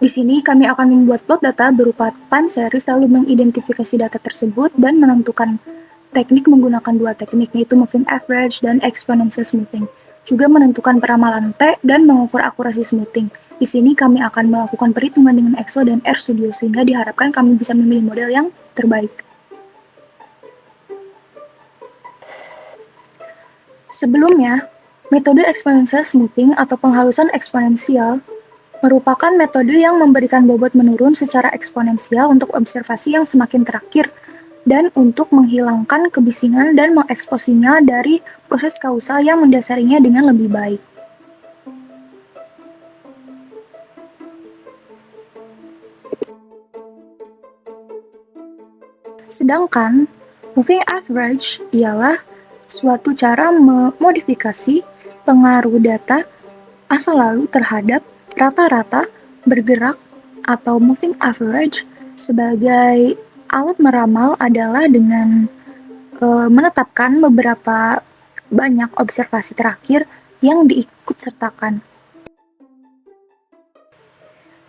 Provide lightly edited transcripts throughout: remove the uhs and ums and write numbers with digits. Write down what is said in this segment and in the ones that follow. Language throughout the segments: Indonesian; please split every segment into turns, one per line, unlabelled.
Di sini kami akan membuat plot data berupa time series lalu mengidentifikasi data tersebut dan menentukan teknik menggunakan dua teknik yaitu moving average dan exponential smoothing. Juga menentukan peramalan T dan mengukur akurasi smoothing. Di sini kami akan melakukan perhitungan dengan Excel dan RStudio sehingga diharapkan kami bisa memilih model yang terbaik. Sebelumnya, metode exponential smoothing atau penghalusan eksponensial merupakan metode yang memberikan bobot menurun secara eksponensial untuk observasi yang semakin terakhir dan untuk menghilangkan kebisingan dan mengeksposinya dari proses kausal yang mendasarinya dengan lebih baik. Sedangkan moving average ialah suatu cara memodifikasi pengaruh data asal lalu terhadap rata-rata bergerak atau moving average sebagai alat meramal adalah dengan menetapkan beberapa banyak observasi terakhir yang diikutsertakan.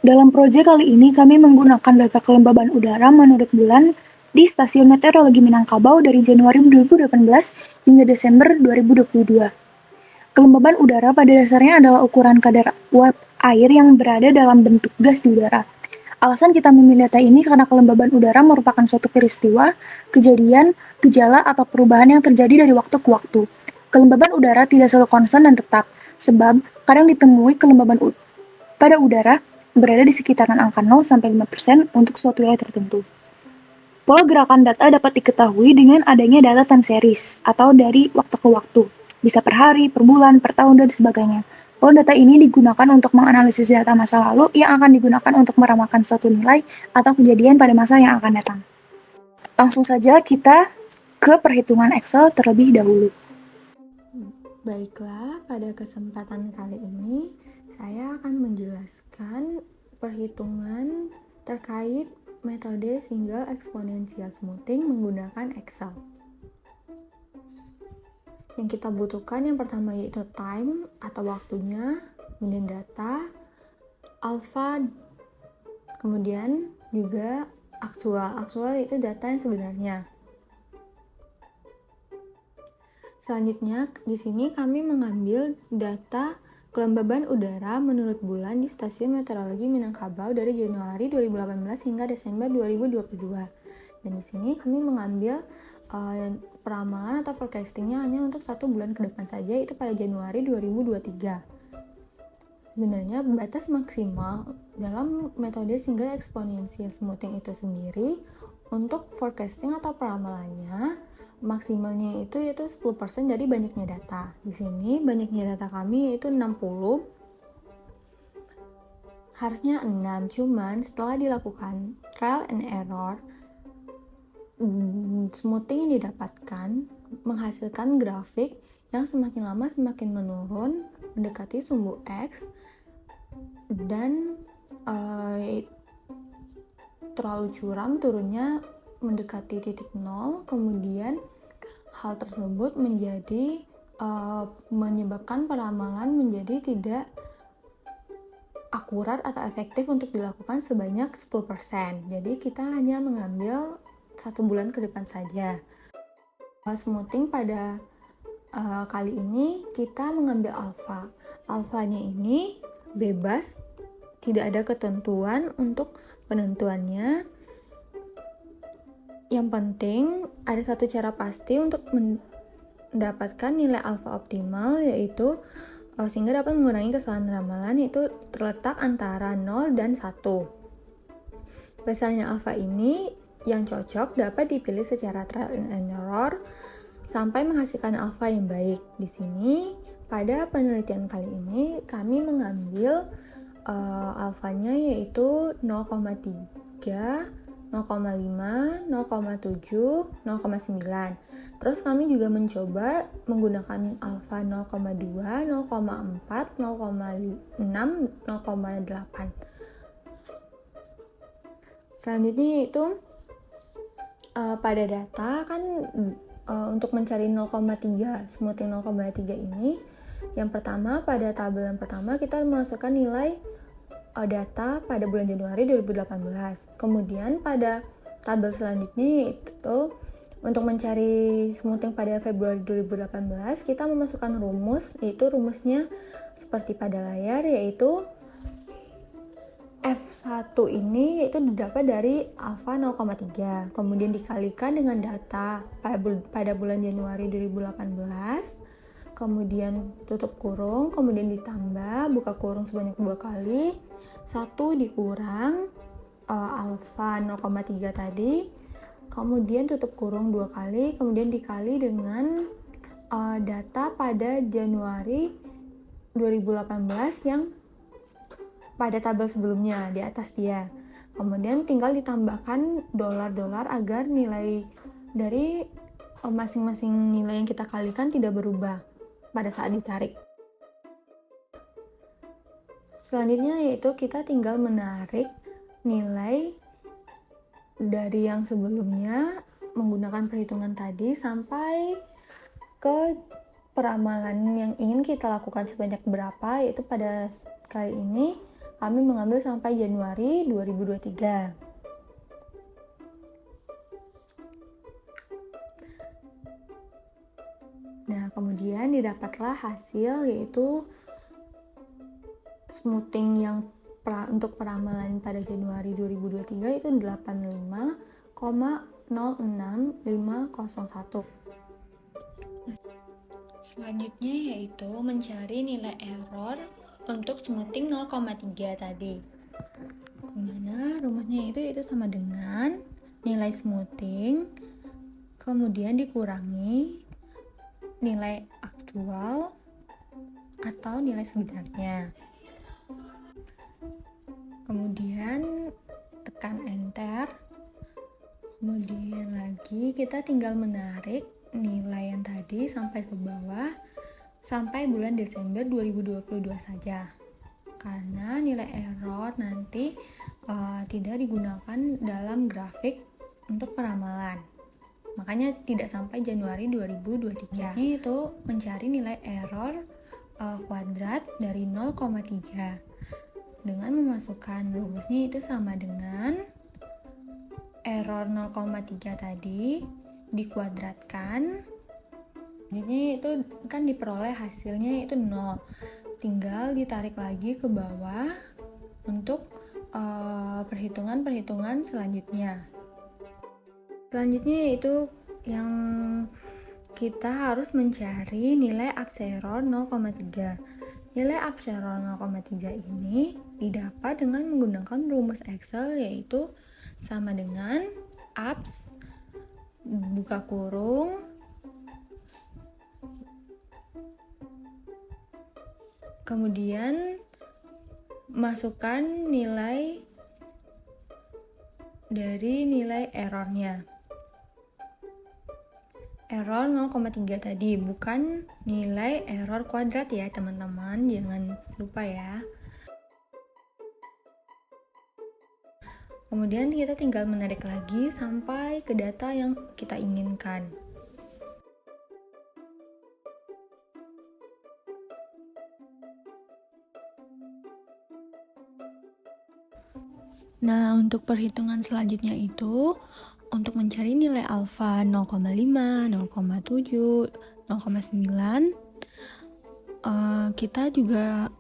Dalam proyek kali ini kami menggunakan data kelembaban udara menurut bulan di Stasiun Meteorologi Minangkabau dari Januari 2018 hingga Desember 2022. Kelembaban udara pada dasarnya adalah ukuran kadar uap air yang berada dalam bentuk gas di udara. Alasan kita memilih data ini karena kelembaban udara merupakan suatu peristiwa, kejadian, gejala, atau perubahan yang terjadi dari waktu ke waktu. Kelembaban udara tidak selalu konstan dan tetap, sebab kadang ditemui kelembaban pada udara berada di sekitaran angka 0-5% untuk suatu wilayah tertentu. Pola gerakan data dapat diketahui dengan adanya data time series atau dari waktu ke waktu, bisa per hari, per bulan, per tahun, dan sebagainya. Pola data ini digunakan untuk menganalisis data masa lalu yang akan digunakan untuk meramalkan suatu nilai atau kejadian pada masa yang akan datang. Langsung saja kita ke perhitungan Excel terlebih dahulu.
Baiklah, pada kesempatan kali ini saya akan menjelaskan perhitungan terkait metode single exponential smoothing menggunakan Excel. Yang kita butuhkan yang pertama yaitu time atau waktunya, kemudian data, alpha, kemudian juga aktual. Aktual itu data yang sebenarnya. Selanjutnya, di sini kami mengambil data kelembaban udara menurut bulan di Stasiun Meteorologi Minangkabau dari Januari 2018 hingga Desember 2022. Dan di sini kami mengambil peramalan atau forecastingnya hanya untuk 1 bulan ke depan saja, itu pada Januari 2023. Sebenarnya batas maksimal dalam metode single exponential smoothing itu sendiri untuk forecasting atau peramalannya maksimalnya itu yaitu 10% dari banyaknya data. Di sini banyaknya data kami yaitu 60. Harusnya 6, cuman setelah dilakukan trial and error, smoothing yang didapatkan menghasilkan grafik yang semakin lama semakin menurun mendekati sumbu X dan terlalu curam turunnya mendekati titik 0, kemudian hal tersebut menjadi menyebabkan peramalan menjadi tidak akurat atau efektif untuk dilakukan sebanyak 10%. Jadi kita hanya mengambil 1 bulan ke depan saja. Smoothing pada kali ini kita mengambil alpha. Alphanya ini bebas, tidak ada ketentuan untuk penentuannya. Yang penting ada satu cara pasti untuk mendapatkan nilai alfa optimal, yaitu sehingga dapat mengurangi kesalahan ramalan, yaitu terletak antara 0 dan 1. Besarnya alfa ini yang cocok dapat dipilih secara trial and error sampai menghasilkan alfa yang baik. Di sini pada penelitian kali ini kami mengambil alfanya yaitu 0,3, 0,5, 0,7, 0,9. Terus kami juga mencoba menggunakan alfa 0,2, 0,4, 0,6, 0,8. Selanjutnya yaitu pada data kan untuk mencari 0,3, smoothing 0,3 ini, yang pertama pada tabel yang pertama kita memasukkan nilai data pada bulan Januari 2018. Kemudian pada tabel selanjutnya yaitu untuk mencari smoothing pada Februari 2018, kita memasukkan rumus, yaitu rumusnya seperti pada layar, yaitu F1 ini yaitu didapat dari alfa 0,3, kemudian dikalikan dengan data pada bulan Januari 2018, kemudian tutup kurung, kemudian ditambah, buka kurung sebanyak 2 kali, 1 dikurang alfa 0,3 tadi, kemudian tutup kurung 2 kali, kemudian dikali dengan data pada Januari 2018 yang pada tabel sebelumnya di atas dia. Kemudian tinggal ditambahkan dolar-dolar agar nilai dari masing-masing nilai yang kita kalikan tidak berubah pada saat ditarik. Selanjutnya yaitu kita tinggal menarik nilai dari yang sebelumnya menggunakan perhitungan tadi sampai ke peramalan yang ingin kita lakukan sebanyak berapa, yaitu pada kali ini kami mengambil sampai Januari 2023. Nah, kemudian didapatlah hasil yaitu smoothing yang untuk peramalan pada Januari 2023 itu 85,066501. Selanjutnya yaitu mencari nilai error untuk smoothing 0,3 tadi. Dimana rumusnya itu sama dengan nilai smoothing kemudian dikurangi nilai aktual atau nilai sebenarnya. Kemudian tekan enter. Kemudian lagi kita tinggal menarik nilai yang tadi sampai ke bawah sampai bulan Desember 2022 saja. Karena nilai error nanti tidak digunakan dalam grafik untuk peramalan. Makanya tidak sampai Januari 2023. Ini itu mencari nilai error kuadrat dari 0,3. Dengan memasukkan rumusnya itu sama dengan error 0,3 tadi dikuadratkan. Jadi itu kan diperoleh hasilnya itu 0. Tinggal ditarik lagi ke bawah untuk perhitungan-perhitungan selanjutnya. Selanjutnya yaitu yang kita harus mencari nilai abs error 0,3. Nilai abs error 0,3 ini didapat dengan menggunakan rumus Excel yaitu sama dengan abs buka kurung kemudian masukkan nilai dari nilai errornya. Error 0,3 tadi, bukan nilai error kuadrat ya teman-teman, jangan lupa ya. Kemudian kita tinggal menarik lagi sampai ke data yang kita inginkan. Nah, untuk perhitungan selanjutnya itu untuk mencari nilai alfa 0,5, 0,7, 0,9 kita juga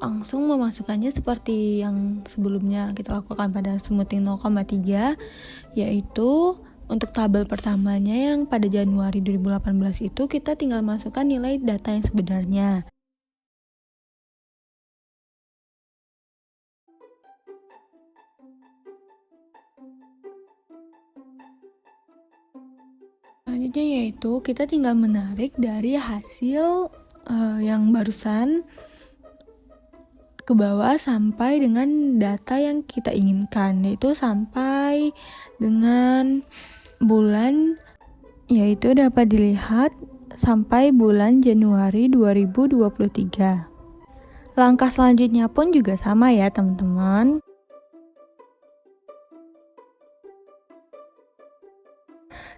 langsung memasukkannya seperti yang sebelumnya kita lakukan pada smoothing 0,3, yaitu untuk tabel pertamanya yang pada Januari 2018 itu kita tinggal masukkan nilai data yang sebenarnya. Selanjutnya yaitu kita tinggal menarik dari hasil yang barusan ke bawah sampai dengan data yang kita inginkan, yaitu sampai dengan bulan, yaitu dapat dilihat sampai bulan Januari 2023. Langkah selanjutnya pun juga sama ya teman-teman.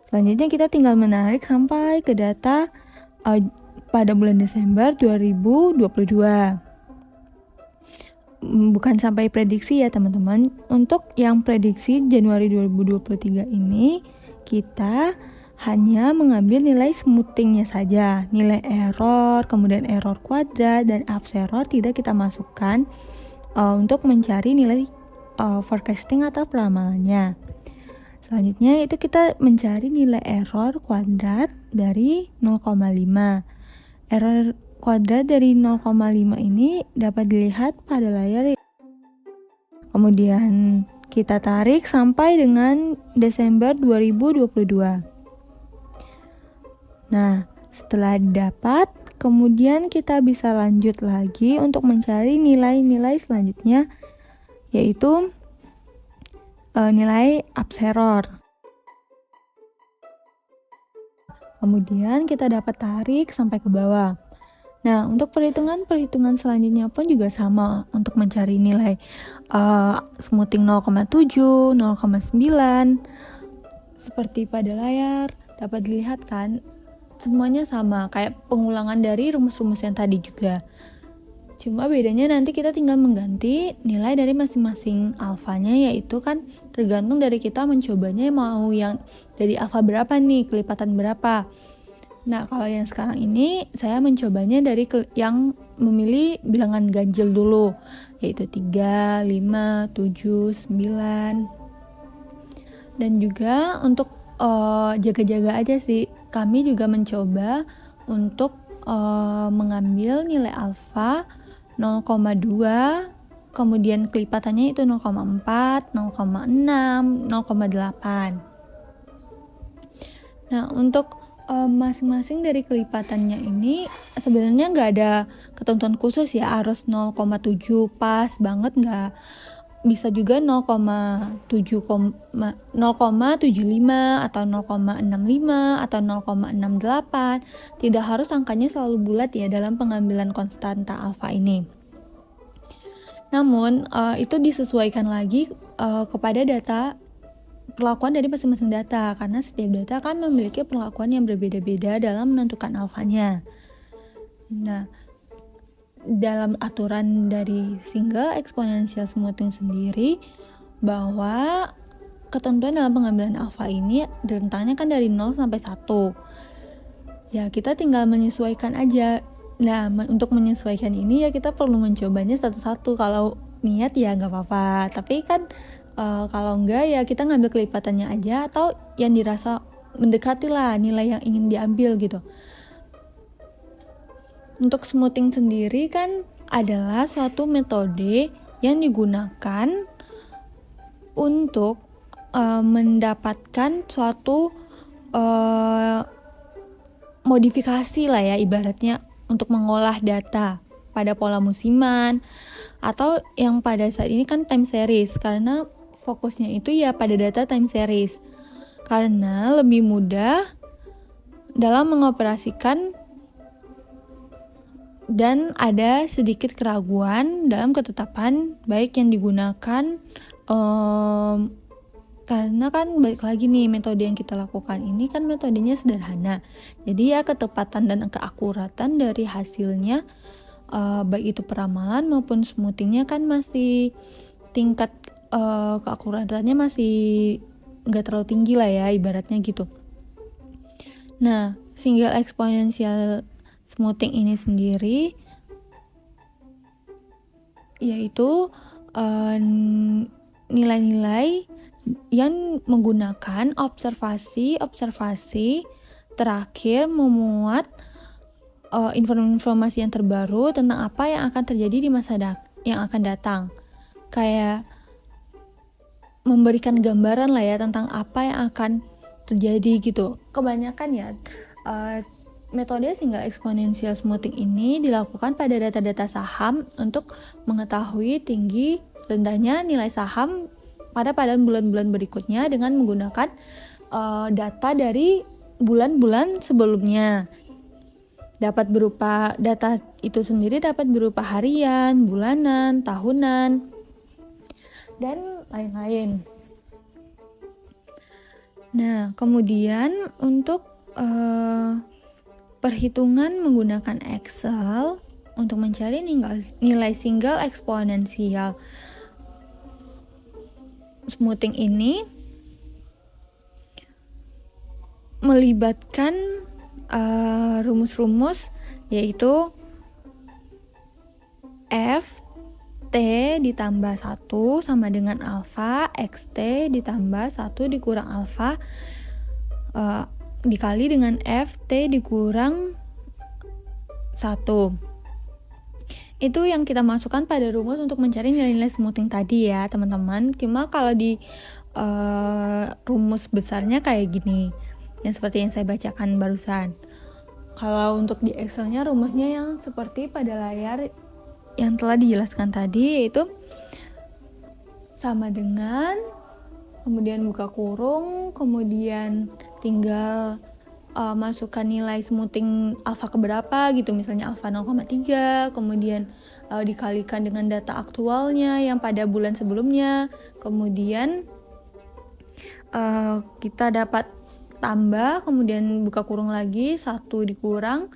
Selanjutnya kita tinggal menarik sampai ke data pada bulan Desember 2022. bukan sampai prediksi ya teman-teman. Untuk yang prediksi Januari 2023 ini, kita hanya mengambil nilai smoothingnya saja. Nilai error, kemudian error kuadrat, dan abs error tidak kita masukkan untuk mencari nilai forecasting atau peramalannya. Selanjutnya itu kita mencari nilai error kuadrat dari 0,5. Error kuadrat dari 0,5 ini dapat dilihat pada layar. Kemudian kita tarik sampai dengan Desember 2022. Nah, setelah dapat, kemudian kita bisa lanjut lagi untuk mencari nilai-nilai selanjutnya, yaitu nilai abs error. Kemudian kita dapat tarik sampai ke bawah. Nah, untuk perhitungan selanjutnya pun juga sama untuk mencari nilai smoothing 0,7, 0,9. Seperti pada layar dapat dilihat kan, semuanya sama, kayak pengulangan dari rumus-rumus yang tadi juga. Cuma bedanya nanti kita tinggal mengganti nilai dari masing-masing alfanya, yaitu kan tergantung dari kita mencobanya mau yang dari alfa berapa nih, kelipatan berapa. Nah, kalau yang sekarang ini saya mencobanya dari yang memilih bilangan ganjil dulu, yaitu 3, 5, 7, 9. Dan juga untuk jaga-jaga aja sih, kami juga mencoba untuk mengambil nilai alfa 0,2, kemudian kelipatannya itu 0,4, 0,6, 0,8. Nah, untuk masing-masing dari kelipatannya ini sebenarnya nggak ada ketentuan khusus ya, harus 0,7 pas banget, nggak. Bisa juga 0,75 atau 0,65 atau 0,68. Tidak harus angkanya selalu bulat ya dalam pengambilan konstanta alfa ini. Namun itu disesuaikan lagi kepada data perlakuan dari masing-masing data, karena setiap data kan memiliki perlakuan yang berbeda-beda dalam menentukan alfanya. Nah, dalam aturan dari single exponential smoothing sendiri, bahwa ketentuan dalam pengambilan alfa ini rentangnya kan dari 0 sampai 1. Ya, kita tinggal menyesuaikan aja. Nah, untuk menyesuaikan ini ya kita perlu mencobanya satu-satu. Kalau niat ya nggak apa-apa, tapi kan kalau enggak ya kita ngambil kelipatannya aja, atau yang dirasa mendekati lah nilai yang ingin diambil gitu. Untuk smoothing sendiri kan adalah suatu metode yang digunakan untuk mendapatkan suatu modifikasi lah ya, ibaratnya untuk mengolah data pada pola musiman, atau yang pada saat ini kan time series, karena fokusnya itu ya pada data time series, karena lebih mudah dalam mengoperasikan dan ada sedikit keraguan dalam ketetapan baik yang digunakan, karena kan balik lagi nih, metode yang kita lakukan ini kan metodenya sederhana, jadi ya ketepatan dan keakuratan dari hasilnya baik itu peramalan maupun smoothingnya kan masih tingkat keakuratannya masih nggak terlalu tinggi lah ya, ibaratnya gitu. Nah, single exponential smoothing ini sendiri yaitu nilai-nilai yang menggunakan observasi terakhir memuat informasi yang terbaru tentang apa yang akan terjadi di masa yang akan datang, kayak memberikan gambaran lah ya tentang apa yang akan terjadi gitu. Kebanyakan ya metode single exponential smoothing ini dilakukan pada data-data saham untuk mengetahui tinggi rendahnya nilai saham pada bulan-bulan berikutnya dengan menggunakan data dari bulan-bulan sebelumnya. Dapat berupa data itu sendiri dapat berupa harian, bulanan, tahunan, dan lain-lain. Nah, kemudian untuk perhitungan menggunakan Excel untuk mencari nilai single eksponensial smoothing ini melibatkan rumus-rumus yaitu F T ditambah 1 sama dengan alfa, XT ditambah 1 dikurang alfa dikali dengan FT dikurang 1. Itu yang kita masukkan pada rumus untuk mencari nilai-nilai smoothing tadi ya teman-teman. Cuma kalau di rumus besarnya kayak gini, yang seperti yang saya bacakan barusan. Kalau untuk di Excelnya rumusnya yang seperti pada layar yang telah dijelaskan tadi, yaitu sama dengan, kemudian buka kurung, kemudian tinggal masukkan nilai smoothing alfa keberapa gitu, misalnya alfa 0,3, kemudian dikalikan dengan data aktualnya yang pada bulan sebelumnya, kemudian kita dapat tambah, kemudian buka kurung lagi, 1 dikurang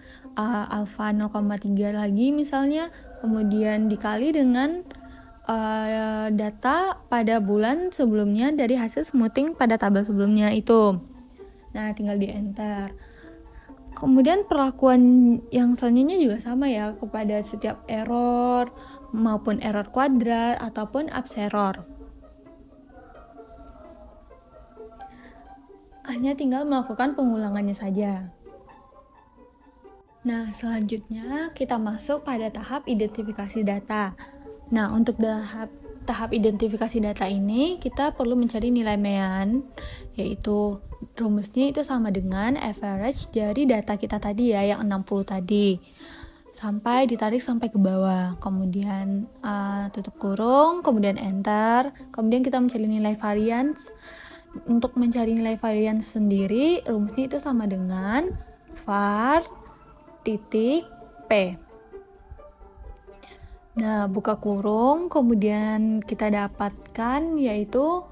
alfa 0,3 lagi misalnya, kemudian dikali dengan data pada bulan sebelumnya dari hasil smoothing pada tabel sebelumnya itu. Nah, tinggal di enter. Kemudian perlakuan yang selanjutnya juga sama ya kepada setiap error maupun error kuadrat ataupun abserror. Hanya tinggal melakukan pengulangannya saja. Nah, selanjutnya kita masuk pada tahap identifikasi data. Nah, untuk tahap identifikasi data ini kita perlu mencari nilai mean, yaitu rumusnya itu sama dengan average dari data kita tadi ya, yang 60 tadi. Sampai ditarik sampai ke bawah. Kemudian tutup kurung, kemudian enter. Kemudian kita mencari nilai variance. Untuk mencari nilai variance sendiri, rumusnya itu sama dengan var titik P. Nah, buka kurung, kemudian kita dapatkan yaitu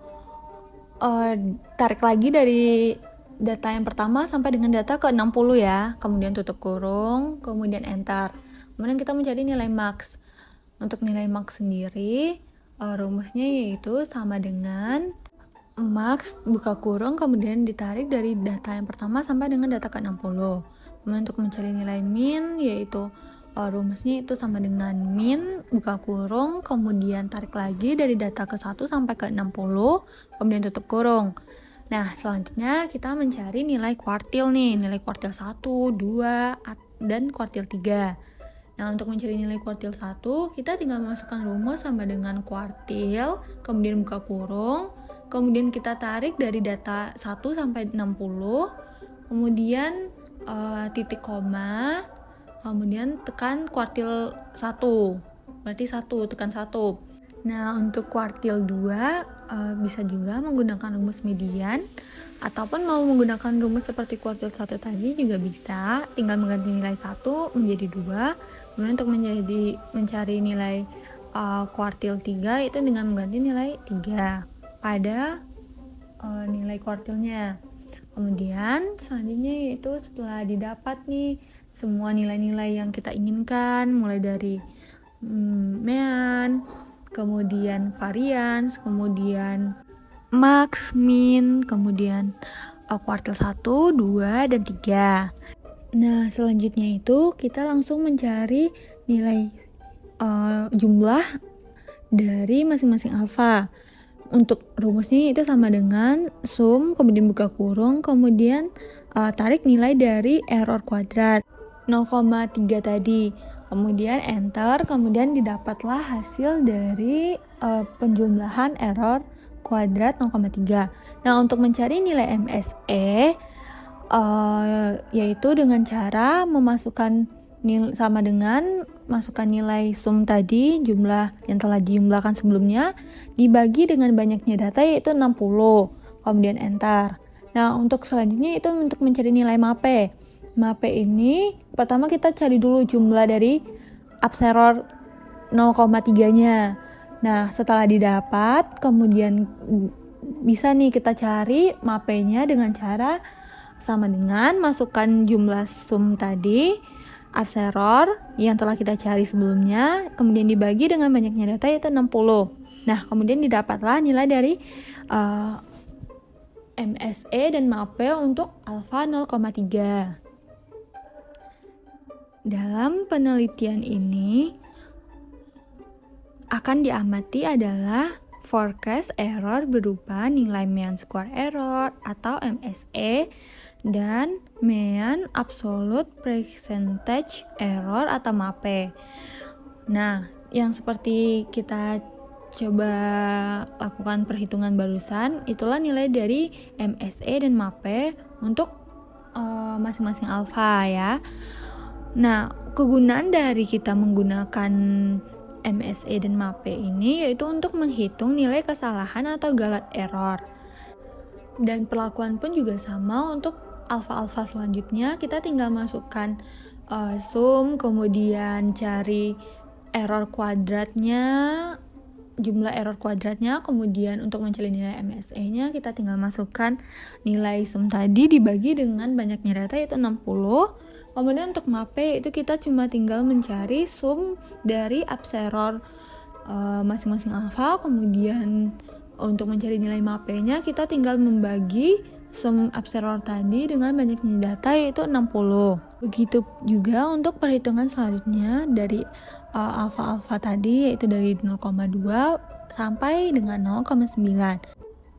tarik lagi dari data yang pertama sampai dengan data ke 60 ya. Kemudian tutup kurung, kemudian enter. Kemudian kita mencari nilai max. Untuk nilai max sendiri, rumusnya yaitu sama dengan max buka kurung, kemudian ditarik dari data yang pertama sampai dengan data ke 60. Kemudian untuk mencari nilai min yaitu rumusnya itu sama dengan min buka kurung, kemudian tarik lagi dari data ke 1 sampai ke 60, kemudian tutup kurung. Nah, selanjutnya kita mencari nilai kuartil nih, nilai kuartil 1, 2, dan kuartil 3. Nah, untuk mencari nilai kuartil 1, kita tinggal masukkan rumus sama dengan kuartil, kemudian buka kurung, kemudian kita tarik dari data 1 sampai 60, kemudian titik koma, kemudian tekan kuartil 1, berarti 1, tekan 1. Nah, untuk kuartil 2 bisa juga menggunakan rumus median, ataupun mau menggunakan rumus seperti kuartil 1 tadi juga bisa, tinggal mengganti nilai 1 menjadi 2. Kemudian untuk mencari nilai kuartil 3 itu dengan mengganti nilai 3 pada nilai kuartilnya. Kemudian selanjutnya yaitu setelah didapat nih semua nilai-nilai yang kita inginkan, mulai dari mean, kemudian variance, kemudian max, min, kemudian kuartil 1, 2, dan 3. Nah, selanjutnya itu kita langsung mencari nilai jumlah dari masing-masing alfa. Untuk rumusnya itu sama dengan sum, kemudian buka kurung, kemudian tarik nilai dari error kuadrat 0,3 tadi, kemudian enter, kemudian didapatlah hasil dari penjumlahan error kuadrat 0,3. Nah, untuk mencari nilai MSE yaitu dengan cara memasukkan sama dengan masukkan nilai sum tadi, jumlah yang telah dijumlahkan sebelumnya, dibagi dengan banyaknya data yaitu 60, kemudian enter. Nah, untuk selanjutnya itu untuk mencari nilai MAPE. MAPE ini pertama kita cari dulu jumlah dari abserror 0,3-nya. Nah, setelah didapat, kemudian bisa nih kita cari MAPE-nya dengan cara sama dengan masukkan jumlah sum tadi abseror yang telah kita cari sebelumnya, kemudian dibagi dengan banyaknya data yaitu 60. Nah, kemudian didapatlah nilai dari MSE dan MAPE untuk alfa 0,3. Dalam penelitian ini akan diamati adalah forecast error berupa nilai mean square error atau MSE dan mean absolute percentage error atau MAPE. Nah, yang seperti kita coba lakukan perhitungan barusan, itulah nilai dari MSE dan MAPE untuk masing-masing alfa ya. Nah, kegunaan dari kita menggunakan MSE dan MAPE ini yaitu untuk menghitung nilai kesalahan atau galat error. Dan perlakuan pun juga sama untuk alfa-alfa selanjutnya. Kita tinggal masukkan sum, kemudian cari error kuadratnya, jumlah error kuadratnya, kemudian untuk mencari nilai MSE-nya kita tinggal masukkan nilai sum tadi dibagi dengan banyaknya data yaitu 60. Kemudian untuk MAPE itu kita cuma tinggal mencari sum dari abseror masing-masing alfa, kemudian untuk mencari nilai MAPE-nya kita tinggal membagi sum abseror tadi dengan banyaknya data yaitu 60. Begitu juga untuk perhitungan selanjutnya dari alfa-alfa tadi yaitu dari 0,2 sampai dengan 0,9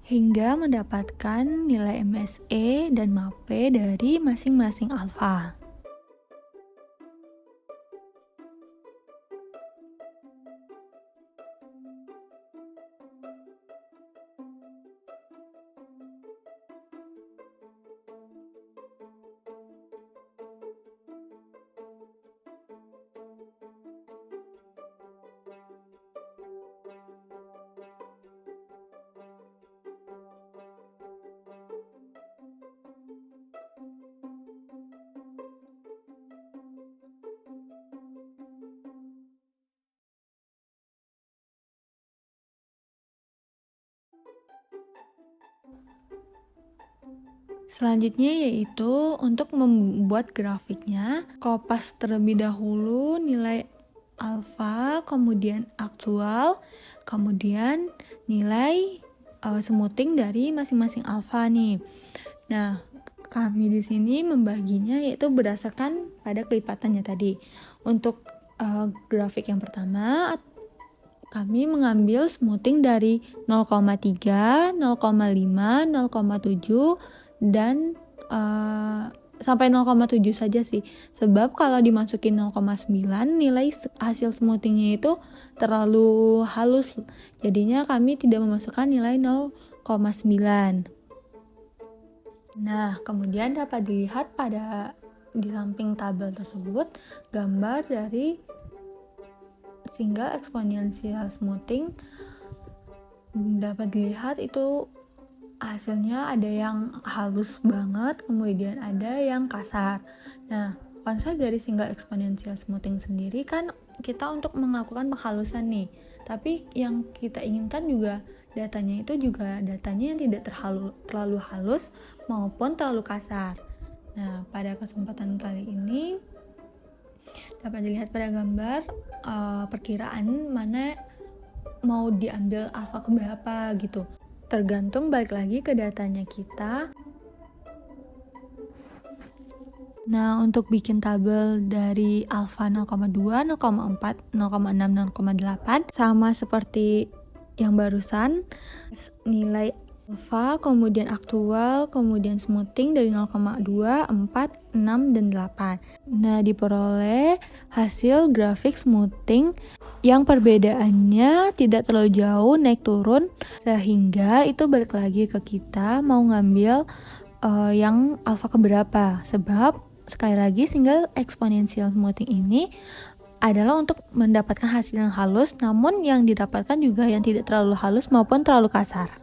hingga mendapatkan nilai MSE dan MAPE dari masing-masing alfa. Selanjutnya yaitu untuk membuat grafiknya, kopas terlebih dahulu nilai alfa, kemudian aktual, kemudian nilai smoothing dari masing-masing alfa nih. Nah, kami di sini membaginya yaitu berdasarkan pada kelipatannya tadi. Untuk grafik yang pertama, kami mengambil smoothing dari 0,3, 0,5, 0,7 dan sampai 0,7 saja sih. Sebab kalau dimasukin 0,9 nilai hasil smoothingnya itu terlalu halus. Jadinya kami tidak memasukkan nilai 0,9. Nah, kemudian dapat dilihat di samping tabel tersebut gambar dari single exponential smoothing. Dapat dilihat itu hasilnya ada yang halus banget, kemudian ada yang kasar. Nah, konsep dari single exponential smoothing sendiri kan kita untuk melakukan penghalusan nih. Tapi yang kita inginkan juga datanya yang tidak terlalu halus maupun terlalu kasar. Nah, pada kesempatan kali ini dapat dilihat pada gambar perkiraan mana mau diambil alfa keberapa gitu. Tergantung balik lagi ke datanya kita. Nah, untuk bikin tabel dari alfa 0,2, 0,4, 0,6, 0,8 sama seperti yang barusan, nilai alfa, kemudian aktual, kemudian smoothing dari 0,2, 4, 6, dan 8. Nah, diperoleh hasil grafik smoothing yang perbedaannya tidak terlalu jauh naik turun, sehingga itu balik lagi ke kita mau ngambil yang alfa keberapa. Sebab sekali lagi single exponential smoothing ini adalah untuk mendapatkan hasil yang halus, namun yang didapatkan juga yang tidak terlalu halus maupun terlalu kasar.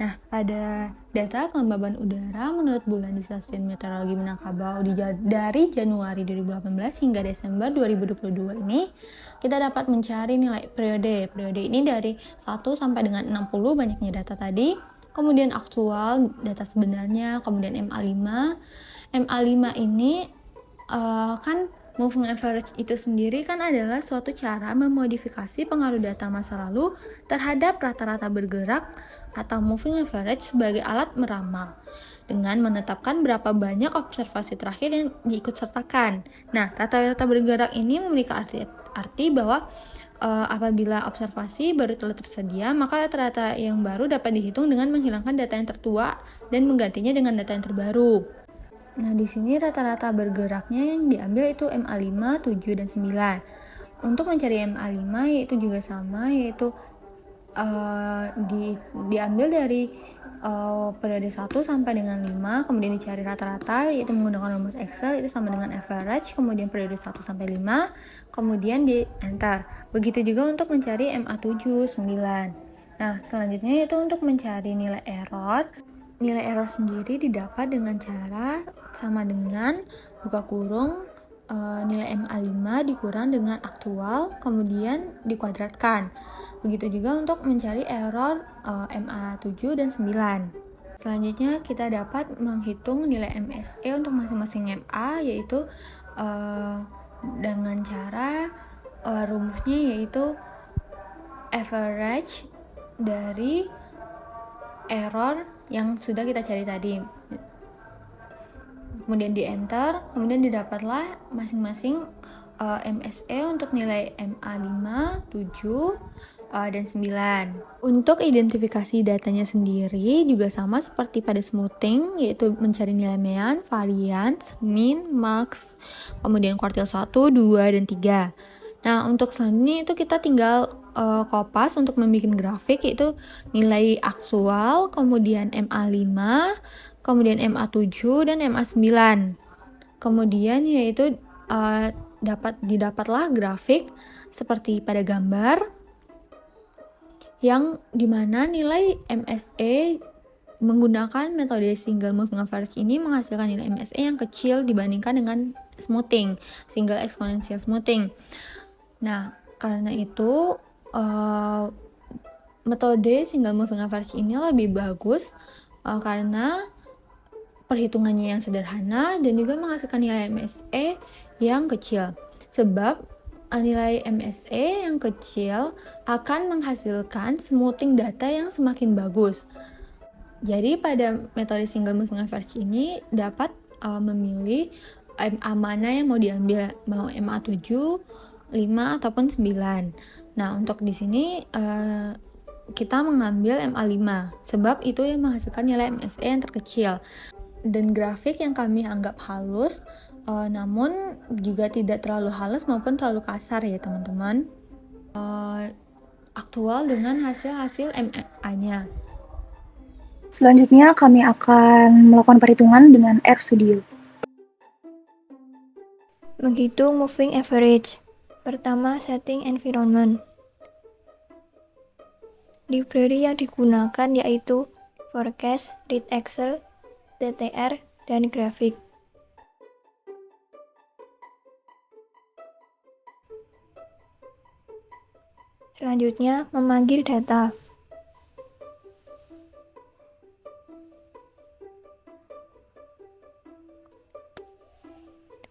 Nah, pada data kelembaban udara menurut bulan di Stasiun Meteorologi Minangkabau dari Januari 2018 hingga Desember 2022 ini, kita dapat mencari nilai periode. Periode ini dari 1 sampai dengan 60 banyaknya data tadi. kemudian aktual, data sebenarnya, kemudian MA5. MA5 ini kan moving average itu sendiri kan adalah suatu cara memodifikasi pengaruh data masa lalu terhadap rata-rata bergerak atau moving average sebagai alat meramal dengan menetapkan berapa banyak observasi terakhir yang diikut sertakan. Nah, rata-rata bergerak ini memiliki arti bahwa apabila observasi baru telah tersedia, maka rata-rata yang baru dapat dihitung dengan menghilangkan data yang tertua dan menggantinya dengan data yang terbaru. Nah, di sini rata-rata bergeraknya yang diambil itu MA5, 7, dan 9. Untuk mencari MA5 yaitu juga sama, yaitu diambil dari periode 1 sampai dengan 5, kemudian dicari rata-rata yaitu menggunakan rumus Excel, itu sama dengan average, kemudian periode 1 sampai 5, kemudian di enter. Begitu juga untuk mencari MA7, 9. Nah, selanjutnya itu untuk mencari nilai error. Nilai error sendiri didapat dengan cara sama dengan buka kurung nilai MA5 dikurang dengan aktual, kemudian dikuadratkan. Begitu juga untuk mencari error MA7 dan 9. Selanjutnya kita dapat menghitung nilai MSE untuk masing-masing MA, yaitu dengan cara rumusnya yaitu average dari error yang sudah kita cari tadi. Kemudian di enter, kemudian didapatlah masing-masing MSE untuk nilai MA5, 7, dan 9. Untuk identifikasi datanya sendiri juga sama seperti pada smoothing, yaitu mencari nilai mean, variance, mean, max, kemudian kuartil 1, 2, dan 3. Nah, untuk selanjutnya itu kita tinggal kopas untuk membuat grafik, yaitu nilai aktual, kemudian MA5, kemudian MA7, dan MA9. Kemudian yaitu didapatlah grafik seperti pada gambar, yang dimana nilai MSE menggunakan metode single moving average ini menghasilkan nilai MSE yang kecil dibandingkan dengan smoothing, single exponential smoothing. Nah, karena itu metode single moving average ini lebih bagus karena perhitungannya yang sederhana dan juga menghasilkan nilai MSE yang kecil. Sebab nilai MSE yang kecil akan menghasilkan smoothing data yang semakin bagus. Jadi pada metode single moving average ini dapat memilih MA mana yang mau diambil, mau MA7, 5 ataupun 9. Nah, untuk di sini kita mengambil MA5 sebab itu yang menghasilkan nilai MSE yang terkecil. Dan grafik yang kami anggap halus namun juga tidak terlalu halus maupun terlalu kasar ya teman-teman. Aktual dengan hasil-hasil MA-nya.
Selanjutnya kami akan melakukan perhitungan dengan RStudio.
Menghitung moving average. Pertama, setting environment. Library yang digunakan yaitu Forecast, Read Excel, TTR, dan Grafik. Selanjutnya, memanggil data.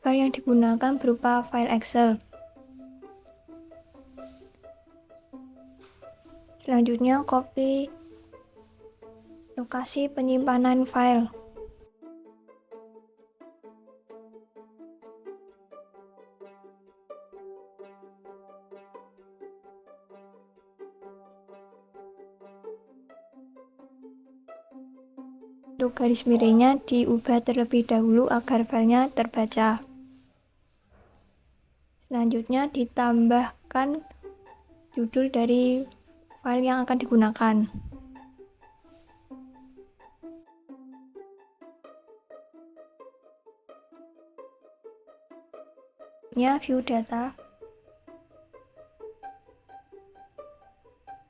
File yang digunakan berupa file Excel. Selanjutnya, copy lokasi penyimpanan file. Untuk garis miringnya diubah terlebih dahulu agar filenya terbaca. Selanjutnya ditambahkan judul dari file yang akan digunakan. View data.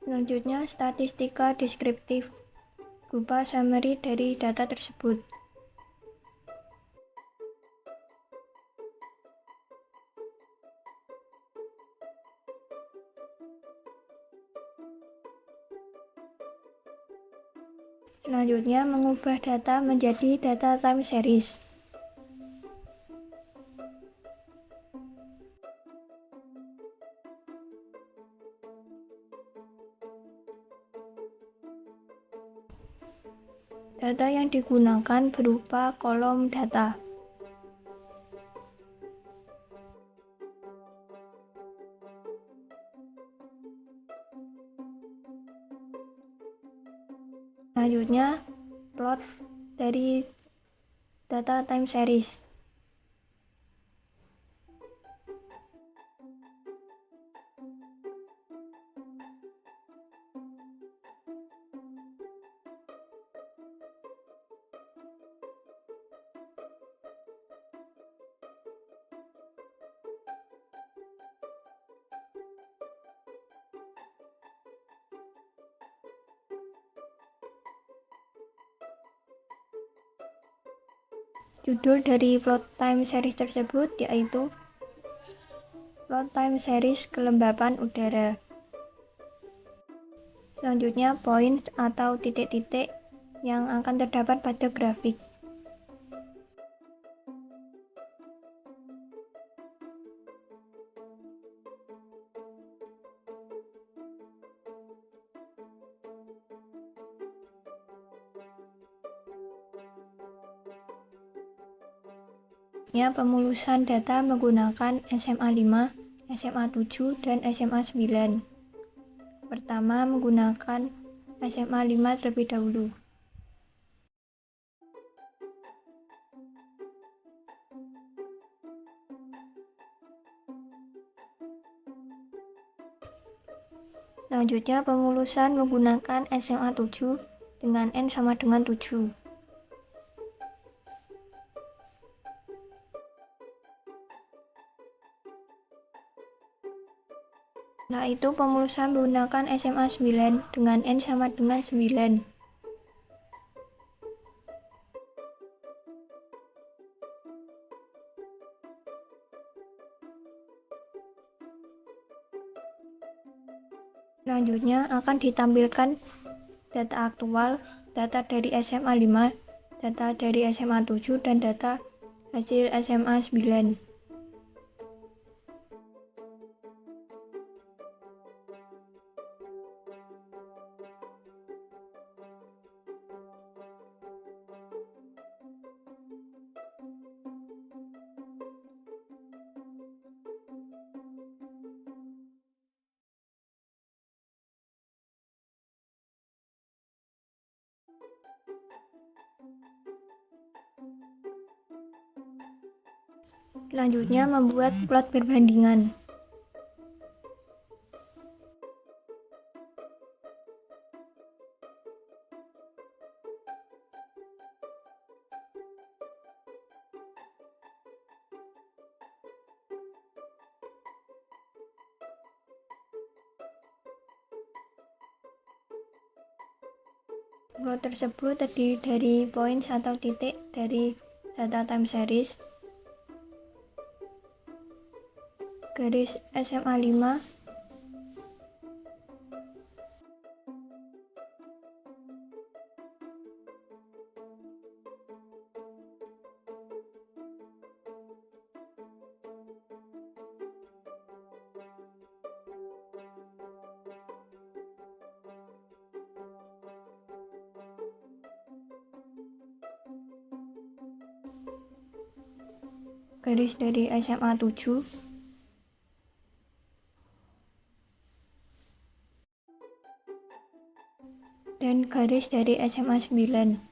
Selanjutnya statistika deskriptif berupa summary dari data tersebut. Selanjutnya, mengubah data menjadi data time series. Data yang digunakan berupa kolom data. Selanjutnya, plot dari data time series. Judul dari plot time series tersebut yaitu Plot Time Series Kelembapan Udara. Selanjutnya, points atau titik-titik yang akan terdapat pada grafik. Pemulusan data menggunakan SMA 5, SMA 7, dan SMA 9. Pertama, menggunakan SMA 5 terlebih dahulu. Selanjutnya, pemulusan menggunakan SMA 7 dengan N sama dengan 7. Nah, itu pemulusan menggunakan SMA 9 dengan N sama dengan 9. Selanjutnya akan ditampilkan data aktual, data dari SMA 5, data dari SMA 7, dan data hasil SMA 9. Selanjutnya membuat plot perbandingan. Plot tersebut terdiri dari points atau titik dari data time series, garis SMA 5, garis dari SMA 7, dan garis dari SMA 9.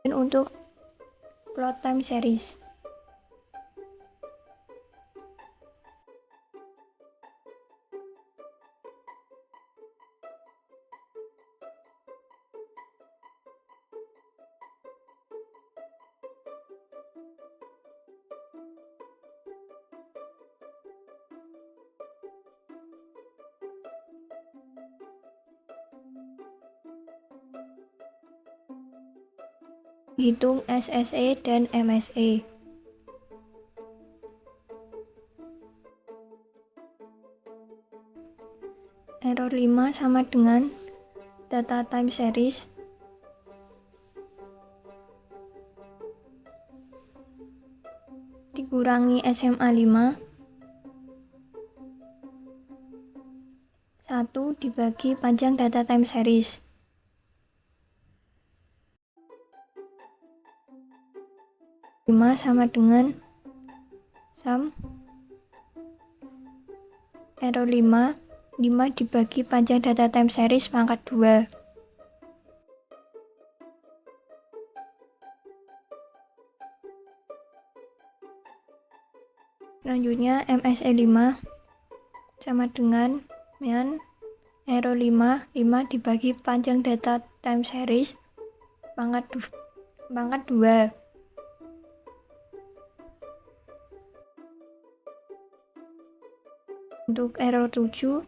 Dan untuk plot time series, hitung SSE dan MSE. error 5 sama dengan data time series dikurangi SMA 5 1 dibagi panjang data time series. Sama dengan sum error 5 dibagi panjang data time series pangkat 2. Selanjutnya MSE 5 sama dengan error 5 dibagi panjang data time series pangkat 2. Untuk error 7,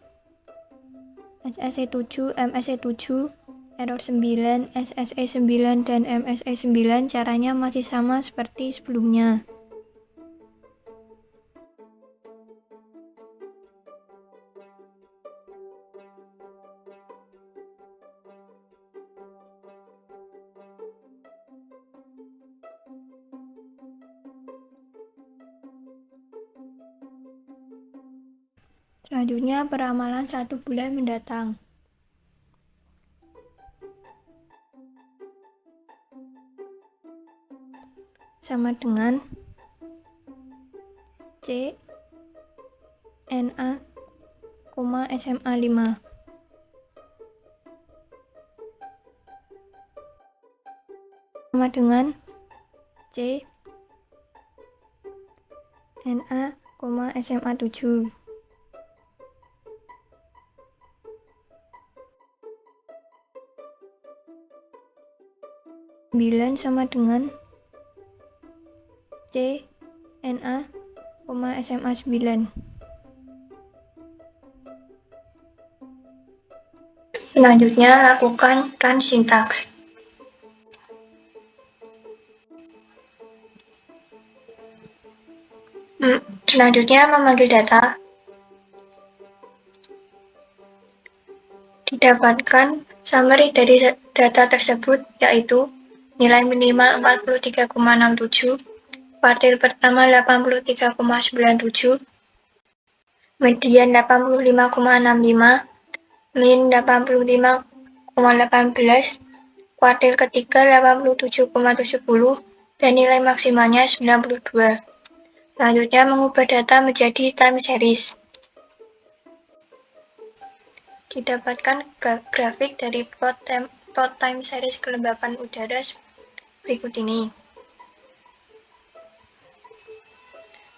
SSE 7, MSE 7, error 9, SSE 9, dan MSE 9 caranya masih sama seperti sebelumnya. Selanjutnya peramalan 1 bulan mendatang. Sama dengan C NA, SMA 5. Sama dengan C NA, SMA 7. Sama dengan C NA, SMA 9.
Selanjutnya, lakukan run sintaks. Selanjutnya, memanggil data. Didapatkan summary dari data tersebut, yaitu nilai minimal 43,67, kuartil pertama 83,97, median 85,65, min 85,18, kuartil ketiga 87,70, dan nilai maksimalnya 92. Selanjutnya mengubah data menjadi time series. Didapatkan grafik dari plot time series kelembapan udara berikut ini.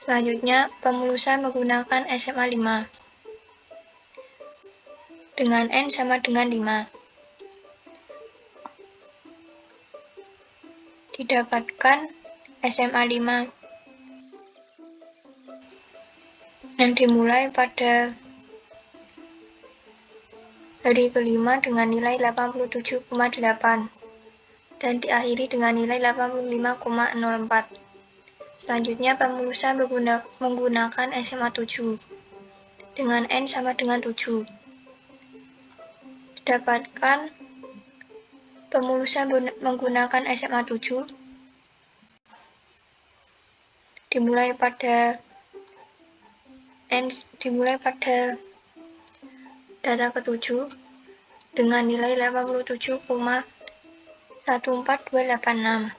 Selanjutnya, pemulusan menggunakan SMA 5 dengan N sama dengan 5. Didapatkan SMA 5 yang dimulai pada hari kelima dengan nilai 87,8 dan diakhiri dengan nilai 85,04. Selanjutnya, pemulusan menggunakan SMA 7 dengan N sama dengan 7. Didapatkan pemulusan menggunakan SMA 7 dimulai pada data ke-7 dengan nilai 87,14286.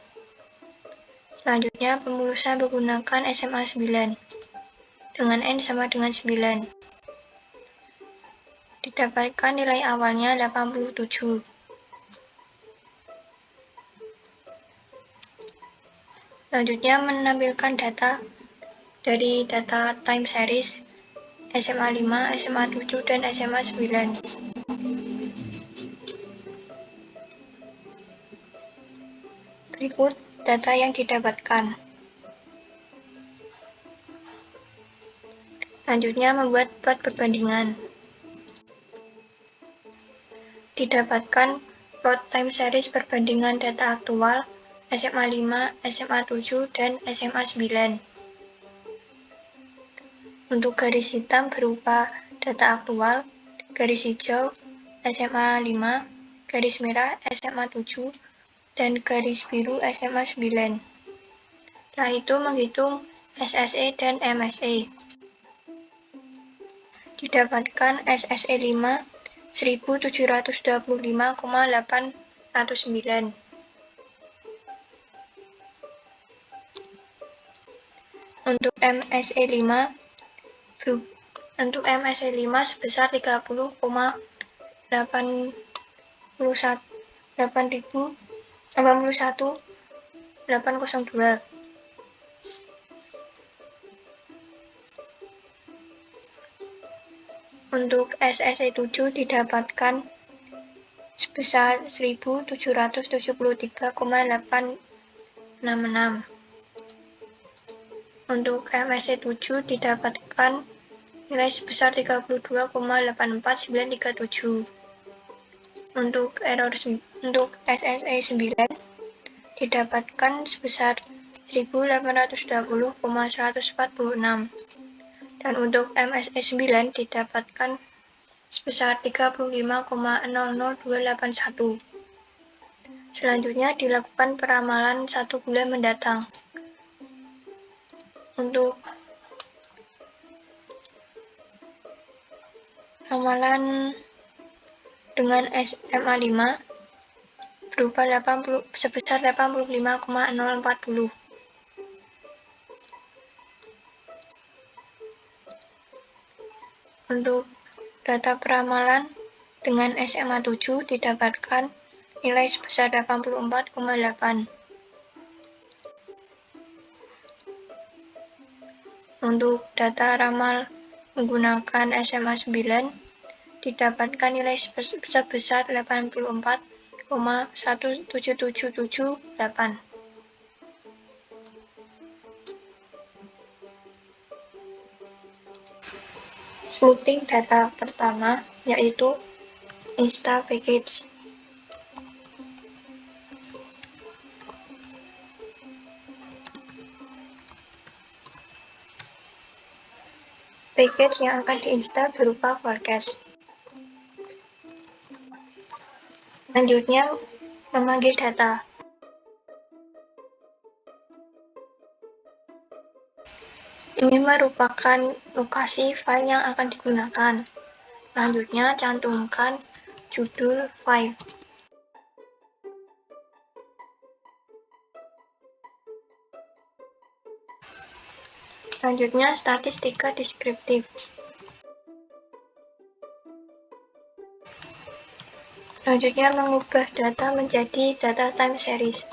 Selanjutnya, pemulusan menggunakan SMA 9 dengan N sama dengan 9. Didapatkan nilai awalnya 87. Selanjutnya, menampilkan data dari data time series SMA 5, SMA 7, dan SMA 9. Berikut data yang didapatkan. Selanjutnya, membuat plot perbandingan. Didapatkan plot time series perbandingan data aktual SMA 5, SMA 7, dan SMA 9. Untuk garis hitam berupa data aktual, garis hijau SMA 5, garis merah SMA 7, dan garis biru SMA 9. Setelah itu menghitung SSE dan MSE. Didapatkan SSE 5 1725,809. Untuk MSE 5 sebesar 30,81802. Untuk SSE 7 didapatkan sebesar 1773,866. Untuk MSE 7 didapatkan nilai sebesar 32,84937. Untuk SSE 9 didapatkan sebesar 1820,146. Dan untuk MSE 9 didapatkan sebesar 35,00281. Selanjutnya dilakukan peramalan 1 bulan mendatang. Untuk ramalan dengan SMA 5 berupa sebesar 85,040. Untuk data peramalan dengan SMA 7 didapatkan nilai sebesar 84,8. Untuk data ramal menggunakan SMA 9 didapatkan nilai sebesar 84,17778. Smoothing data pertama yaitu Insta Package. Package yang akan diinstal berupa forecast. Selanjutnya, memanggil data. Ini merupakan lokasi file yang akan digunakan. Selanjutnya, cantumkan judul file. Selanjutnya, statistika deskriptif. Selanjutnya, mengubah data menjadi data time series.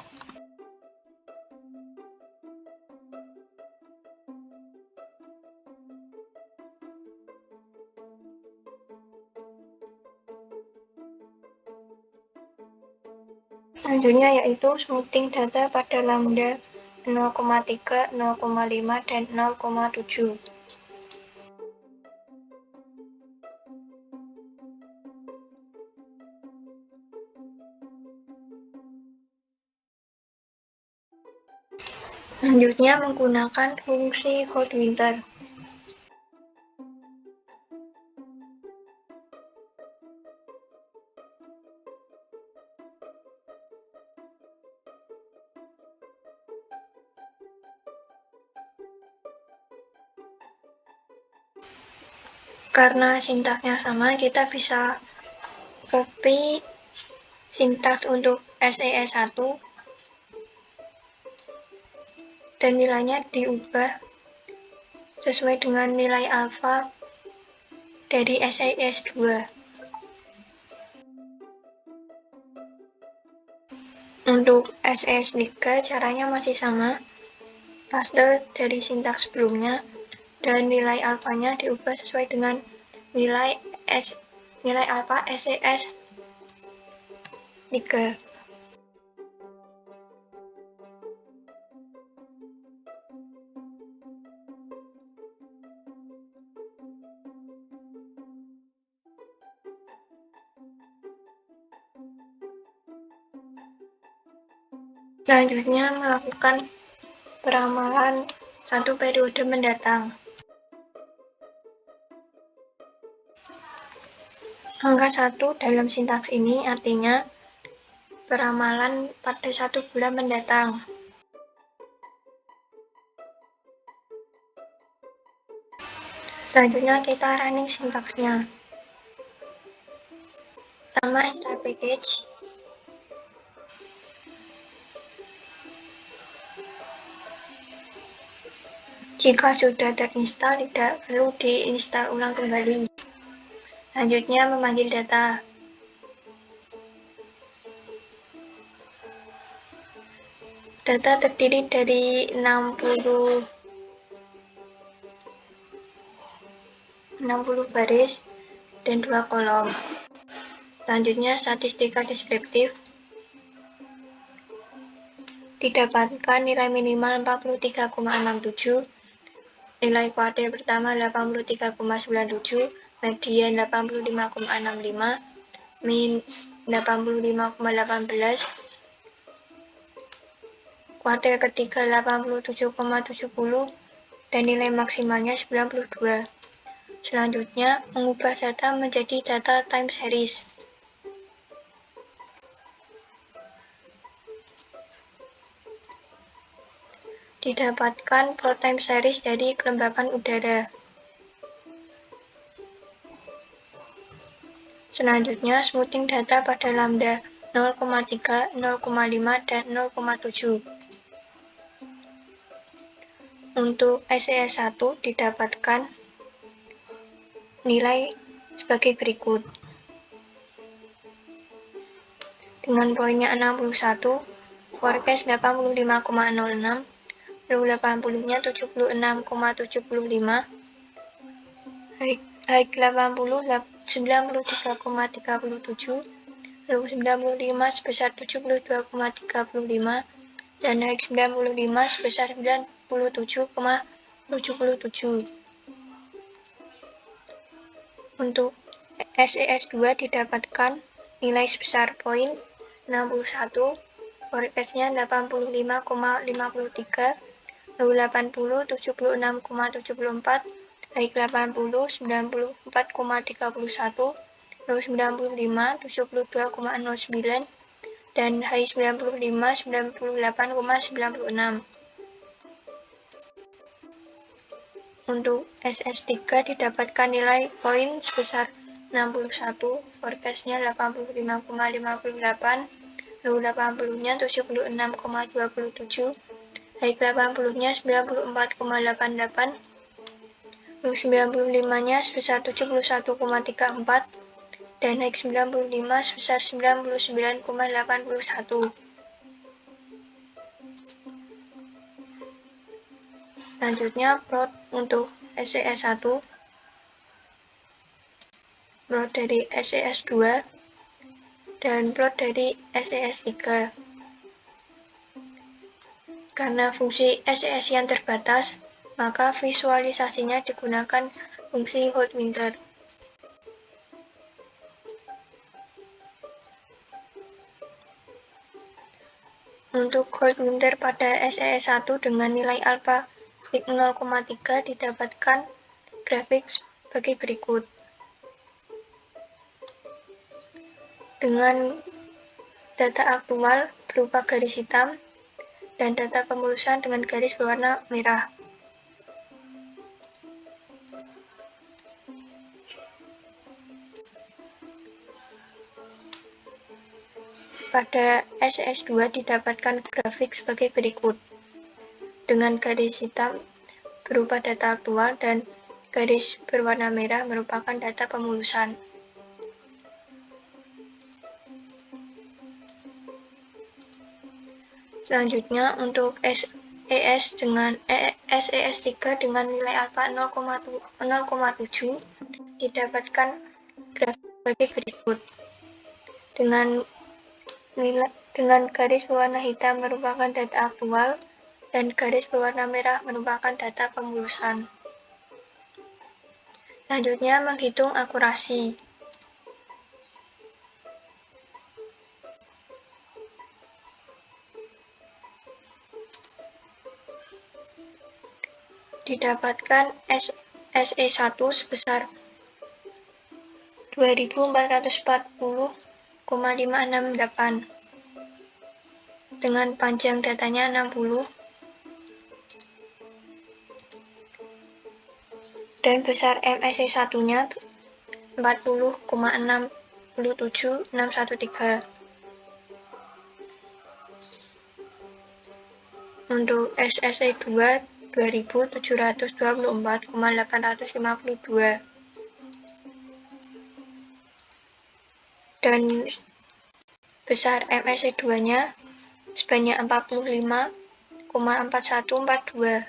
Selanjutnya yaitu smoothing data pada lambda 0,3, 0,5, dan 0,7. Selanjutnya menggunakan fungsi hot winter. Karena sintaksnya sama, kita bisa copy sintaks untuk SES 1 dan nilainya diubah sesuai dengan nilai alfa dari SES 2. Untuk SES 3 caranya masih sama, paste dari sintaks sebelumnya dan nilai alfanya diubah sesuai dengan nilai alfa SES 3. Selanjutnya melakukan peramalan 1 periode mendatang. Angka 1 dalam sintaks ini artinya peramalan pada 1 bulan mendatang. Selanjutnya kita running sintaksnya. Pertama, install package. Jika sudah terinstall, tidak perlu diinstal ulang kembali. Selanjutnya, memanggil data. Data terdiri dari 60 baris dan 2 kolom. Selanjutnya, statistika deskriptif. Didapatkan nilai minimal 43,67, nilai kuartil pertama 83,97, median 85,65, min 85,18, kuartil ketiga 87,70, dan nilai maksimalnya 92. Selanjutnya, mengubah data menjadi data time series. Didapatkan plot time series dari kelembapan udara. Selanjutnya, smoothing data pada lambda 0,3, 0,5, dan 0,7. Untuk SES1 didapatkan nilai sebagai berikut. Dengan poinnya 61, forecast 85,06, lalu 80-nya 76,75, high 80 93,37, lalu 95 sebesar 72,35, dan high 95 sebesar 97,77. Untuk SES2 didapatkan nilai sebesar poin 61, forecast-nya 85,53, lalu 80 76,74, high 80 94,31, lalu 95 72,09, dan high 95 98,96. Untuk SS3 didapatkan nilai poin sebesar 61, forecast-nya 85,58, lalu 80-nya 76,27, high 80-nya 94,88, lalu 95-nya sebesar 71,34, dan high 95 sebesar 99,81. Selanjutnya, plot untuk SES1, plot dari SES2, dan plot dari SES3. Karena fungsi SES yang terbatas, maka visualisasinya digunakan fungsi hot winter. Untuk hot winter pada SES1 dengan nilai alpha 0,3 didapatkan grafik sebagai berikut. Dengan data aktual berupa garis hitam dan data pemulusan dengan garis berwarna merah. Pada SES2 didapatkan grafik sebagai berikut. Dengan garis hitam berupa data aktual dan garis berwarna merah merupakan data pemulusan. Selanjutnya, untuk SES3 dengan nilai alpha 0,7 didapatkan grafik sebagai berikut. Dengan garis berwarna hitam merupakan data aktual dan garis berwarna merah merupakan data pemulusan. Selanjutnya, menghitung akurasi. Didapatkan SE1 sebesar 2440,568 dengan panjang datanya 60 dan besar MSE 1-nya 40,67613. Untuk SSE 2 2724,852 dan besar MSE 2-nya sebanyak 45,4142.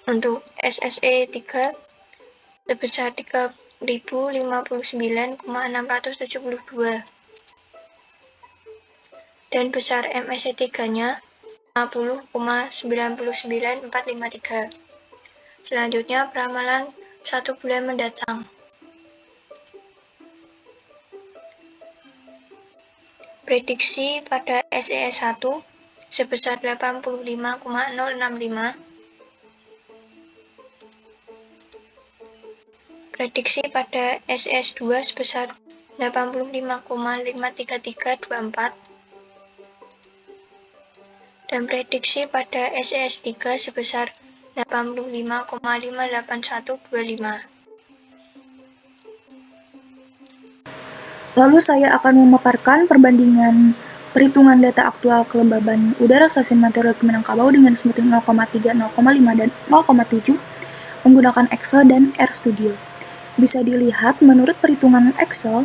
Untuk SSE 3 sebesar 3059,672 dan besar MSE 3-nya 50,99,453. Selanjutnya peramalan 1 bulan mendatang. Prediksi pada SES 1 sebesar 85,065. Prediksi pada SES 2 sebesar 85,53324. Dan prediksi pada SES 3 sebesar 85,58125.
Lalu saya akan memaparkan perbandingan perhitungan data aktual kelembaban udara Stasiun Meteorologi Minangkabau dengan smoothing 0,3, 0,5, dan 0,7 menggunakan Excel dan RStudio. Bisa dilihat menurut perhitungan Excel,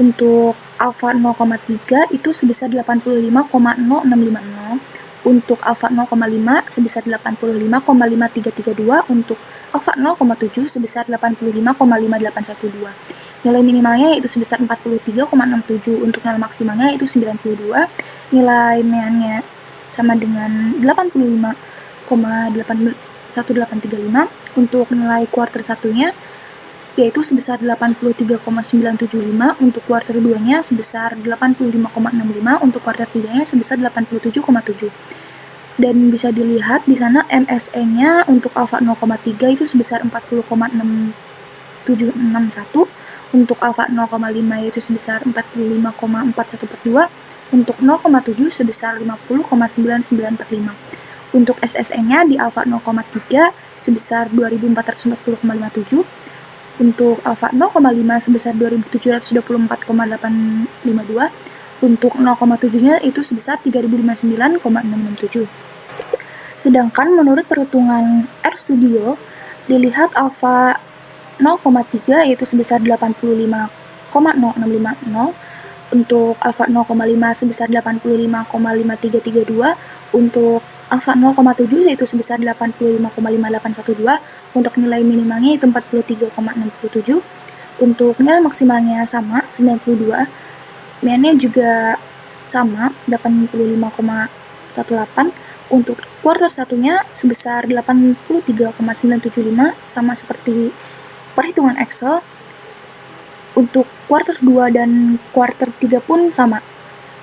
untuk alfa 0,3 itu sebesar 85,0650, untuk alfa 0,5 sebesar 85,5332, untuk alfa 0,7 sebesar 85,5812. Nilai minimalnya yaitu sebesar 43,67, untuk nilai maksimalnya yaitu 92, nilai meannya sama dengan 85,1835, untuk nilai kuarter satunya yaitu sebesar 83,975, untuk kuarter 2-nya sebesar 85,65, untuk kuarter 3-nya sebesar 87,7. Dan bisa dilihat di sana MSE-nya untuk alfa 0,3 itu sebesar 40,6761, untuk alfa 0,5 yaitu sebesar 45,4142, untuk 0,7 sebesar 50,9945. Untuk SSE-nya di alfa 0,3 sebesar 2440,57, untuk alfa 0,5 sebesar 2724,852, untuk 0,7-nya itu sebesar 3059,667. Sedangkan menurut perhitungan RStudio, dilihat alfa 0,3 yaitu sebesar 85,0650, untuk alfa 0,5 sebesar 85,5332, untuk alfa 0,7 yaitu sebesar 85,5812, untuk nilai minimalnya yaitu 43,67, untuk nilai maksimalnya sama 92, meannya juga sama 85,18, untuk kuarter satunya sebesar 83,975 sama seperti perhitungan Excel. Untuk kuarter 2 dan kuarter 3 pun sama.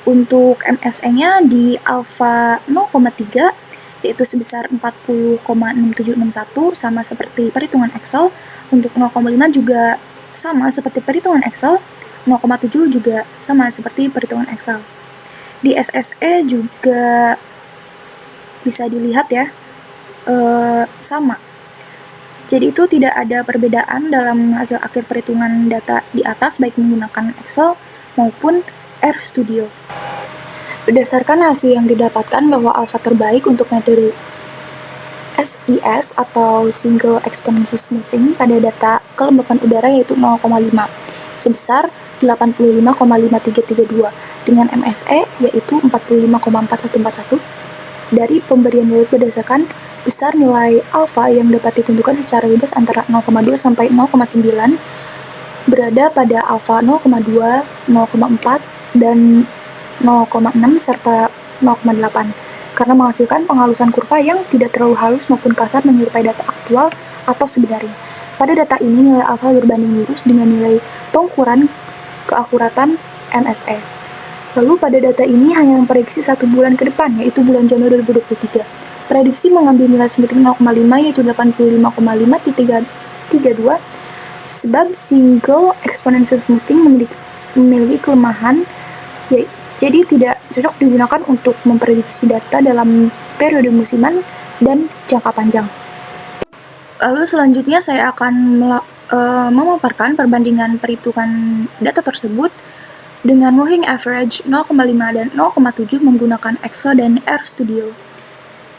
Untuk MSE-nya di alfa 0,3 yaitu sebesar 40,6761 sama seperti perhitungan Excel. Untuk 0,5 juga sama seperti perhitungan Excel. 0,7 juga sama seperti perhitungan Excel. Di SSE juga bisa dilihat ya, sama. Jadi itu tidak ada perbedaan dalam hasil akhir perhitungan data di atas baik menggunakan Excel maupun RStudio. Berdasarkan hasil yang didapatkan bahwa alfa terbaik untuk metode SIS atau Single Exponential Smoothing pada data kelembapan udara yaitu 0,5 sebesar 85,5332 dengan MSE yaitu 45,4141. Dari pemberian berikut berdasarkan besar nilai alfa yang dapat ditentukan secara bebas antara 0,2 sampai 0,9 berada pada alfa 0,2, 0,4, dan 0,6 serta 0,8 karena menghasilkan penghalusan kurva yang tidak terlalu halus maupun kasar menyerupai data aktual atau sebenarnya. Pada data ini nilai alfa berbanding lurus dengan nilai pengukuran keakuratan MSE. Lalu pada data ini hanya memprediksi 1 bulan ke depan, yaitu bulan Januari 2023. Prediksi mengambil nilai smoothing 0,5 yaitu 85,532, sebab single exponential smoothing memiliki kelemahan, jadi tidak cocok digunakan untuk memprediksi data dalam periode musiman dan jangka panjang. Lalu selanjutnya saya akan memaparkan perbandingan perhitungan data tersebut dengan moving average 0,5 dan 0,7 menggunakan Excel dan RStudio.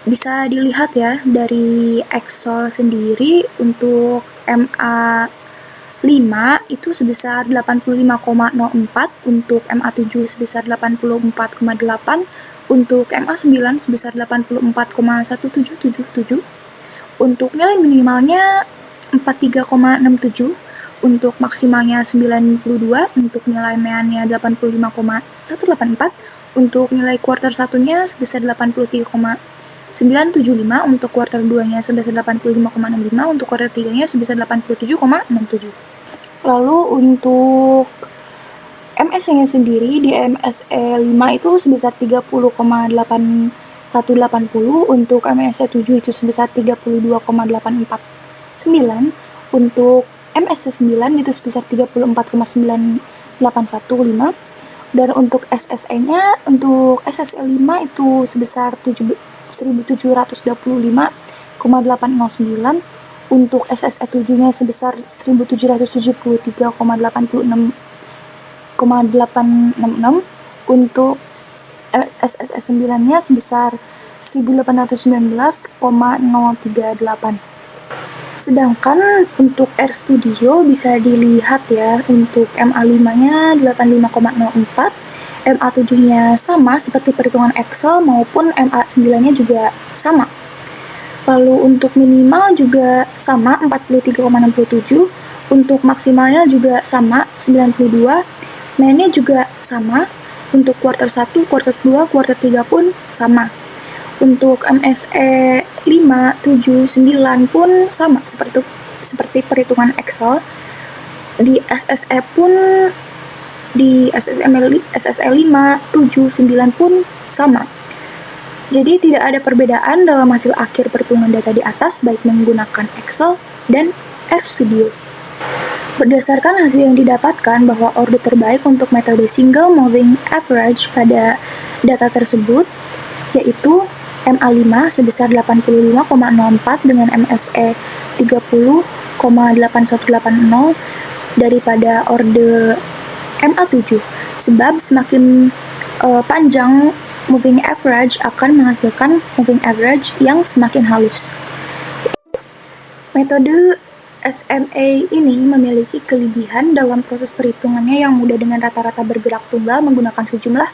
Bisa dilihat ya dari Excel sendiri untuk MA5 itu sebesar 85,04, untuk MA7 sebesar 84,8, untuk MA9 sebesar 84,1777, untuk nilai minimalnya 43,67, untuk maksimalnya 92, untuk nilai meannya 85,184, untuk nilai kuartal 1-nya sebesar 83,975, untuk kuartal 2-nya sebesar 85,65, untuk kuartal 3-nya sebesar 87,67. Lalu untuk MSE-nya sendiri di MSE 5 itu sebesar 30,8180, untuk MSE 7 itu sebesar 32,849, untuk MSE 9 itu sebesar 34,9815, dan untuk SSE-nya untuk SSE 5 itu sebesar 1725,809, untuk SSE 7-nya sebesar 1773,866, untuk SSE 9-nya sebesar 1819,038. Sedangkan untuk RStudio bisa dilihat ya, untuk MA5-nya 85,04, MA7-nya sama seperti perhitungan Excel maupun MA9-nya juga sama. Lalu untuk minimal juga sama 43,67, untuk maksimalnya juga sama 92, mainnya juga sama, untuk kuartal 1, kuartal 2, kuartal 3 pun sama. Untuk MSE 5, 7, 9 pun sama seperti perhitungan Excel. Di SSE pun di SSE 5, 7, 9 pun sama. Jadi tidak ada perbedaan dalam hasil akhir perhitungan data di atas baik menggunakan Excel dan RStudio. Berdasarkan hasil yang didapatkan bahwa order terbaik untuk metode single moving average pada data tersebut yaitu MA5 sebesar 85,04 dengan MSE 30,8180 daripada order MA7, sebab semakin panjang moving average akan menghasilkan moving average yang semakin halus. Metode SMA ini memiliki kelebihan dalam proses perhitungannya yang mudah dengan rata-rata bergerak tunggal menggunakan sejumlah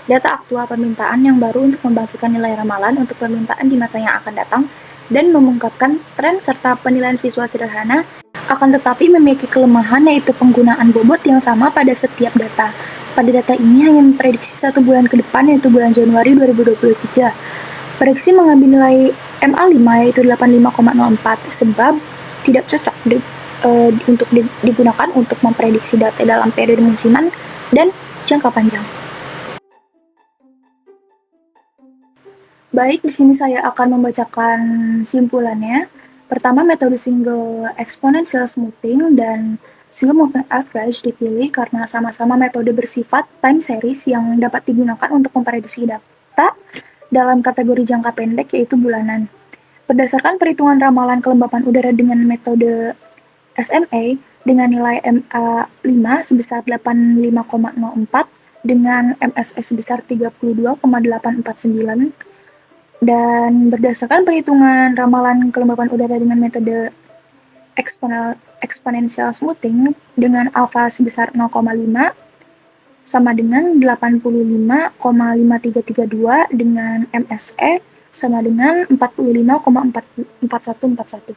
data aktual permintaan yang baru untuk membangkitkan nilai ramalan untuk permintaan di masa yang akan datang dan mengungkapkan tren serta penilaian visual sederhana, akan tetapi memiliki kelemahan yaitu penggunaan bobot yang sama pada setiap data. Pada data ini hanya memprediksi 1 bulan ke depan yaitu bulan Januari 2023. Prediksi mengambil nilai MA5 yaitu 85,04 sebab tidak cocok untuk digunakan untuk memprediksi data dalam periode musiman dan jangka panjang. Baik, di sini saya akan membacakan simpulannya. Pertama, metode single exponential smoothing dan single moving average dipilih karena sama-sama metode bersifat time series yang dapat digunakan untuk memprediksi data dalam kategori jangka pendek yaitu bulanan. Berdasarkan perhitungan ramalan kelembapan udara dengan metode SMA dengan nilai MA5 sebesar 85,04 dengan MSE sebesar 32,849 dan berdasarkan perhitungan ramalan kelembapan udara dengan metode exponential smoothing dengan alfa sebesar 0,5 sama dengan 85,5332 dengan MSE sama dengan 45,4141.